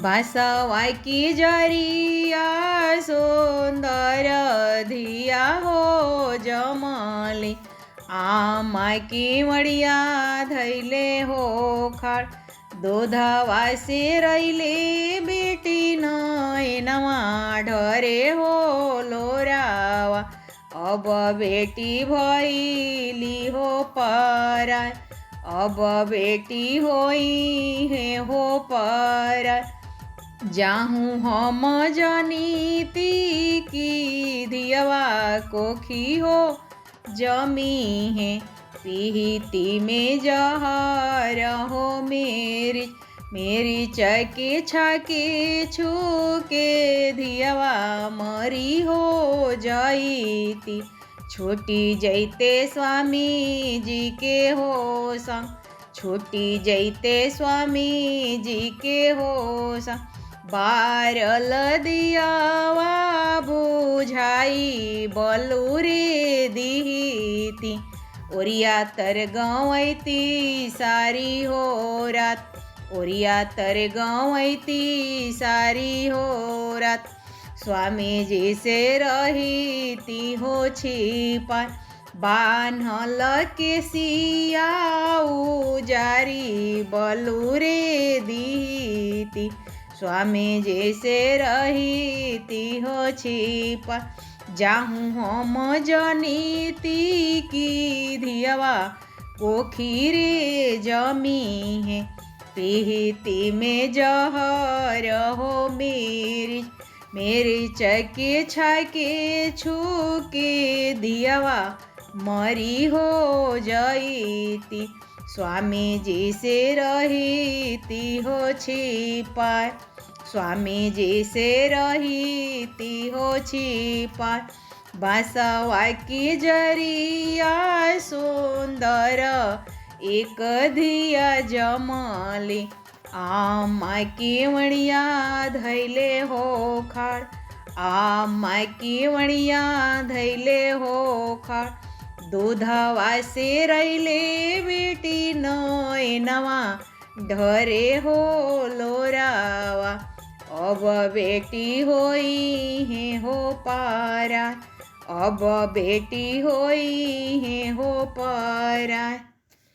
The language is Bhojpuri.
भासवाय की जरिया सुंदर धिया हो जमले आमाय की मड़िया धैले हो खाड़ दूधवासे रैले बेटी नवा ढरे हो लोरावा अब बेटी भैली हो पराय अब बेटी होई है हो पराय जाहूँ हम जनीती की धियवा कोखी हो जमी है पीती में जहर हो मेरी चके छके छूके धियवा मरी हो जाईती छोटी जैते स्वामी जी के हो संग छोटी जैते स्वामी जी के हो संग बारल दियावा बुझाई बलूरे दीती ओरिया तर गवैती सारी हो रात ओरिया तर गवैती सारी हो रात स्वामी जी से रहीती हो छिपा बान्हल के सिया उजारी बलूरे दीती स्वामी जी से रहीती हो छिपा जाहूँ हम जनीती की धियवा कोखीरे जमी है पीती में जहर हो मेरी चके छके छूके धियवा मरी हो जाईती स्वामी जी से रहीती हो छिपाय स्वामी जी से रहीती हो छिपाय बासवाय की जरिया सुंदर एक धिया जमले आमाय की मणिया धैले हो खाड़ आमाय की मणिया धैले हो खाड़ दूधवासे रैले बेटी नवा ढरे हो लोरावा अब बेटी होई है हो पारा अब बेटी होई है हो पारा।